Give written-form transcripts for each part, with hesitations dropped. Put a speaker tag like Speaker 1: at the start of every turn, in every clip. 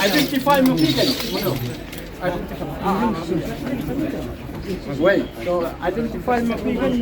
Speaker 1: Identify mo pigan. Wait. So identify mo pigan.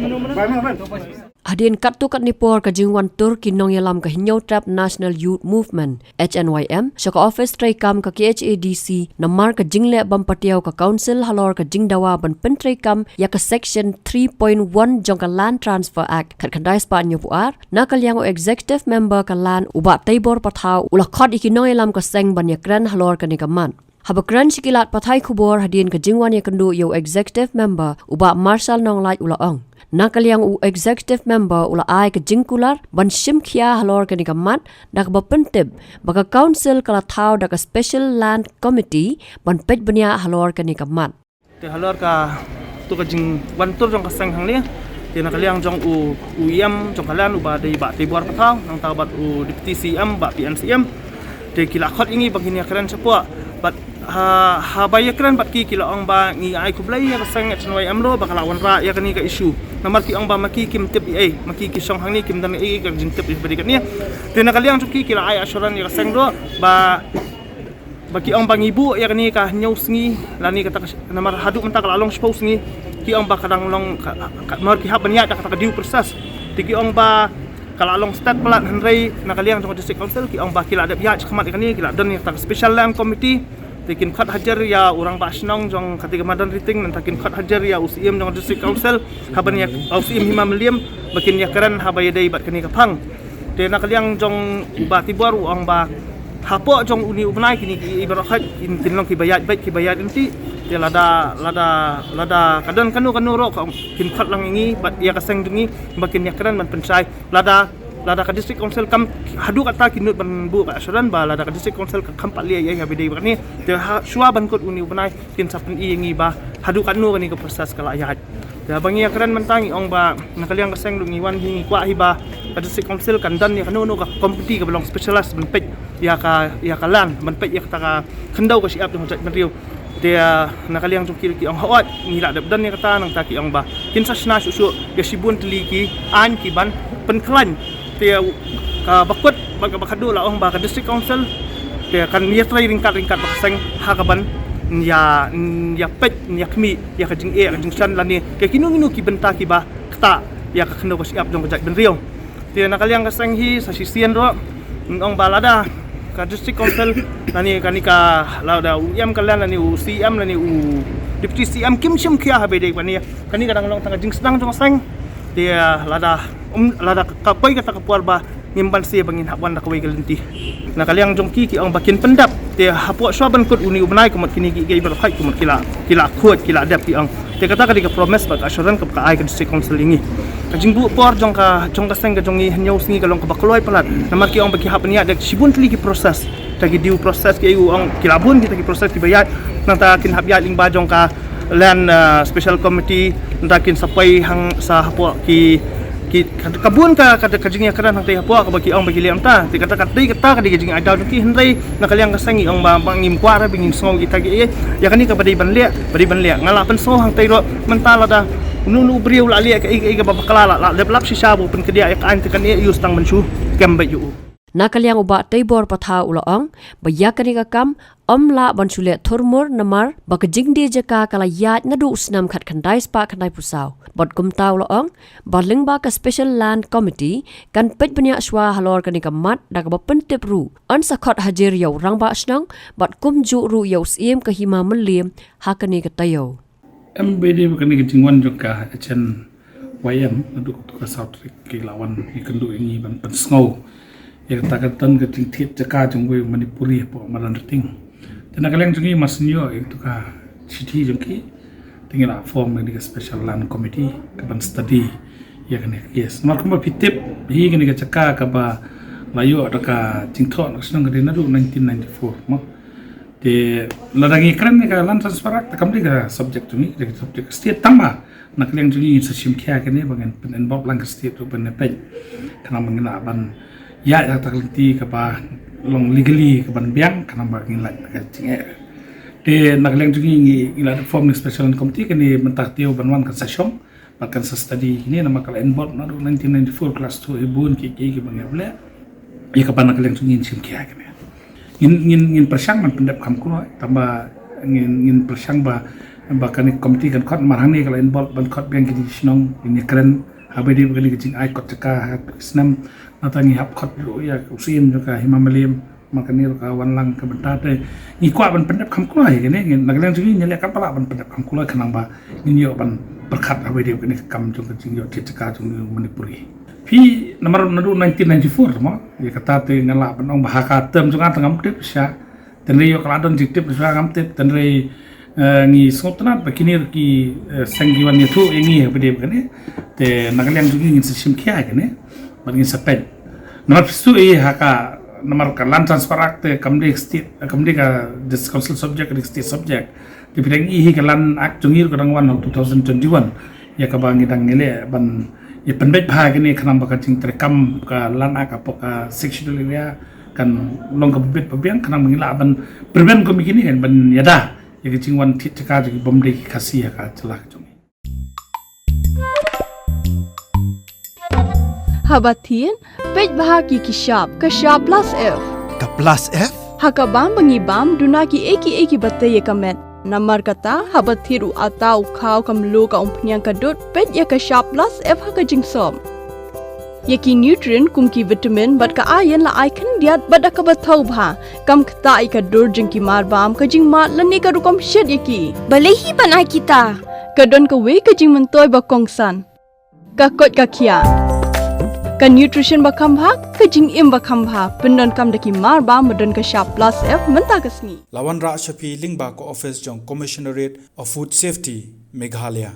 Speaker 2: Hadin katukat ni por ka jingwan Turki nong yalam ka hinyaw trap National Youth Movement HNYM sa ka office tray kam ka KHADC na mar ka jingle bampatiyaw ka council halor ka jingdawa ban pentray kam ya ka section 3.1 jong ka Land Transfer Act kat kanday spa nyo puar na kalyang o executive member ka land uba taybor pathaw ulakot ikinong yalam ka seng ban yakran halor ka ni kaman. Habakran sikilat patay kubor hadin ka jingwan ya kandu yo executive member uba Marshal nong light ulaong. Nakaliang u executive member ula ay ka jingkular ban simkhia halor ka ni kamat dak bapentib baka council kala thaw dak special land committee ban pej bania halor ka ni kamat.
Speaker 3: Te halor ka tu ka jing ban tur jong ka sang hang lia te nakaliang jong u yam jong kalan u ba dei ba te buar pathaw nang taw bat u deputy CM ba PNCM te kila khot ingi bagini kran sapua bat ha bayakran bat ki kila ong ba ngi ai kublai ya sang HNY amro bakala wan ra ya kani ka issue namar ki ong ba maki kim tip maki ki song hang ni kim dan ka jing tip bari kan ya te nakaliang ki kila ai assuran ya sang do ba baki ong bang ibu ya kani ka nyaus ngi lani kata namar hadu mentak lalong spouse ngi ki ong ba kadang long mar ki haban ya kata diu proses tiki ong ba kalau long start pelat henry nakaliang jong district council ki ong ba kila ada biak khamat kani kila dan ya special land committee takin khat hajar ya orang basnong jong ketika madan riting nan takin khat hajar ya UCM jong district council haban ya UCM hima meliam bakin ya keran habaya dai bat kani kapang te nakaliang jong ba tibuar ang ba hapo jong uni ubnai kini ibarat khat tinlong ki bayat baik ki bayat inti te lada kadan kanu ro kin khat lang ingi bat ya kaseng dungi bakin ya keran man pensai lada ka district council kam hadu kata kinut ban bu ka asuran ba lada ka district council ka kam palia ya bidai bakni te shua ban kot uni ubnai kin sapun i ngi ba hadu kanu ni ka proses kala ya da bangi akran mentangi ong ba nakaliang kaseng dungi wan hingi kwa hiba ka district council kan dan ya kanu ka komputi ka belong specialist ban pej ya ka lan ban pej ya ka khandau ka siap dengan ban riu dia nakaliang jukir ki ong hawat ngila dab dan ni kata nang taki ong ba kin sasna susu ya sibun teliki an ki ban penklan dia ka bakut baga bakadu la ong ba ka district council dia kan dia try ringkat bakaseng hakaban ya pet ya kmi ya ka jing ka jing san lani ke kinu ki benta ki ba kata ya ka khno siap jong ka ben riong dia nakaliang kaseng hi sa sisian ro ong balada ka district council nani kanika lauda UM kalan nani UCM nani u deputy CM kim sim kia habede bani kani kadang long tanga jing sedang jong sang dia lada kapai kata kapuar ba ngimban sia bangin hakwan da kawai galinti nakaliang jong ki ang bakin pendap dia hapo swaban kut uni ubnai kumat kini ki ibar khai kumat kila khot kila adap ki ang dia kata ka promise ba assuran ka ai ka district council ingi kajing bu por jong ka sang ka jongi hanyau singi kalong ka bakloi palat namar ki ang bagi hapni ada sibun tli ki proses tagi diu proses ki ang kilabun kita ki proses ki bayat nang ta kin habya ling ba jong ka land special committee ndakin sapai hang sa hapo ki kabun ka kajing ya karan hang teh hapo ka bagi ang bagi liam ta ti kata ka di kajing ada ki hendrai nakaliang kasangi ang bangim kwara bingin song kita ki ya kani ka badai banlia ngala pen so hang teh ro mentala da nunu briu la lia ka iga babakala la develop si sabu pen kedia ka an kan use tang mensu gambe yu
Speaker 2: nakaliang uba taybor patha ulaong bayakani ka kam omla bansule thurmur namar bakajing de jaka kala yat nadu usnam khat khandai spa khandai pusau bot kumta ulaong balingba ka special land committee kan pej banya shwa halor kani ka mat dak ba pentep ru an sakhot hajer yaw rangba asnang bot kumju ru yaw sim ka hima melim hakani ka tayo
Speaker 4: MBD kani jingwan joka chen wayam nadu ka south ki lawan ikendu ini ban pensngau ya takatan ke tingtit jaka jongwe manipuri po malan ting tena kaleng jongi masnyo itu ka city jongki tinggal form ni special land committee ka ban study ya kan yes mar kuma pitip hi kan ka jaka ka ba layo adaka tingtho naksnang ka dinadu 1994 mo de ladangi kran ka land transfer act kamli ka subject jongi ka subject state tamba nakaleng jongi sa simkhia kan ni bangan pen involve lang ka state to ban pe kana mangina ban ya takliti ka ba long legally ka ban biang kana ba ngilai ka tinge de nagleng jungi ila form special committee kani mentak tio banwan ka session bahkan study ini nama kala involved na 1994 class 2 ibun ki bangable ia kapan nak leng ngin sim kia kan ngin persang man pendap kam kulo tambah ngin persang ba kan komiti kan kot marang ni kalau involve ban kot biang kidi sinong ini keren habe di kali kecing ai kot ceka snam natangi hap kot ya usim juga himamalim makani ka wanlang ka bentate ni kwa ban pendap kam kulo ya kan ngin nak leng ngin nyele ka pala ban pendap kam kulo kanang ba ngin yo ban berkat habe di kani kam jong kecing yo ceka jong Manipuri Pi nomor 1994 mo ya kata te ngala panong bahaka term jungan tengam tip sya tenre yo kaladon jiktip sya ngam tip tenre ngi sotna pakini ki sanggiwan yetu engi hapede kane te nagaliang jungi ngin sim kya kane bagin sapet nomor pistu haka nomor kalan transfer act kamde state kamde ka this council subject and state subject di bidang hi kalan act jungir kadangwan 2021 ya kabangi dangele ban ya penbet bahag ini kenapa kacing terekam ke lana kapok ke sexual area kan long ke bibit pabiang kenapa mengila ban berben komik ini kan ban yada ya kacing wan tit cekar jadi bom dek kasih ya ka celah kacung
Speaker 5: Habatin pej bahagi kishap plus F
Speaker 6: Ka plus F?
Speaker 5: hakabam bangibam dunaki eki batay kamet Namar kata habat thiru atau kau kamlu ka umpnyang kadut pet ya ka sharp plus F ha ka jingsom. Yaki nutrient kum ki vitamin bat ka iron la icon diat bat ka bathau bha kam khta I ka dur jing ki mar bam ka jing mat lani ka rukom shed yaki.
Speaker 7: Balehi panai kita.
Speaker 5: Ka don ka we ka jing mentoy ba kongsan. Ka kot ka kia. Ka nutrition ba khambha ka jing im ba khambha pendon kam daki mar bam madon ka sharp plus F menta kasni.
Speaker 6: Lawan Ra Shafi Lingba ko office jong Commissionerate of Food Safety Meghalaya